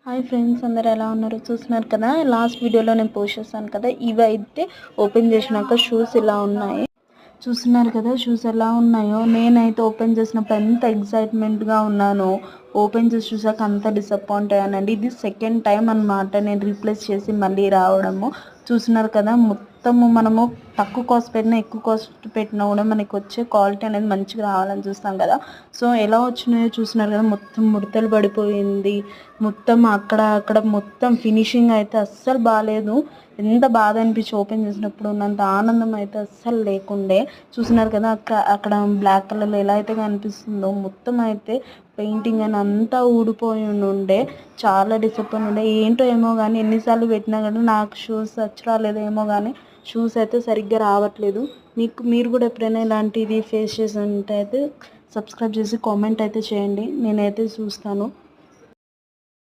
Hi friends, అందరు ఎలా ఉన్నారు? చూస్తున్నారు కదా, లాస్ట్ వీడియోలో నేను పోస్ట్ చేశాను కదా. ఇవైతే ఓపెన్ చేసినాక షూస్ ఇలా ఉన్నాయి. చూస్తున్నారు కదా షూస్ ఎలా ఉన్నాయో. నేనైతే ఓపెన్ చేసినప్పుడు ఎంత ఎక్సైట్మెంట్గా ఉన్నానో, ఓపెన్ చేసి చూసాక అంత డిసప్పాయింట్ అయ్యానండి. ఇది సెకండ్ టైం అనమాట నేను రీప్లేస్ చేసి మళ్ళీ రావడము. చూస్తున్నారు కదా, మొత్తము మనము తక్కువ కాస్ట్ పెట్టినా ఎక్కువ కాస్ట్ పెట్టినా కూడా మనకి వచ్చే క్వాలిటీ అనేది మంచిగా రావాలని చూస్తాం కదా. సో ఎలా వచ్చినాయో చూస్తున్నారు కదా, మొత్తం ముడతలు పడిపోయింది. మొత్తం అక్కడ మొత్తం ఫినిషింగ్ అయితే అస్సలు బాగాలేదు. ఎంత బాధ అనిపించి ఓపెన్ చేసినప్పుడు ఉన్నంత ఆనందం అయితే అస్సలు లేకుండే. చూస్తున్నారు కదా, అక్కడ బ్లాక్ కలర్లో ఎలా అయితే కనిపిస్తుందో మొత్తం అయితే పెయింటింగ్ అని అంతా ఊడిపోయి ఉండే. చాలా డిసప్పాయింట్ ఉండే. ఏంటో ఏమో కానీ ఎన్నిసార్లు పెట్టినా కానీ నాకు షూస్ వచ్చి రాలేదేమో కానీ షూస్ అయితే సరిగ్గా రావట్లేదు. మీరు కూడా ఎప్పుడైనా ఇలాంటిది ఫేస్ చేసి ఉంటే అయితే సబ్స్క్రైబ్ చేసి కామెంట్ అయితే చేయండి, నేనైతే చూస్తాను.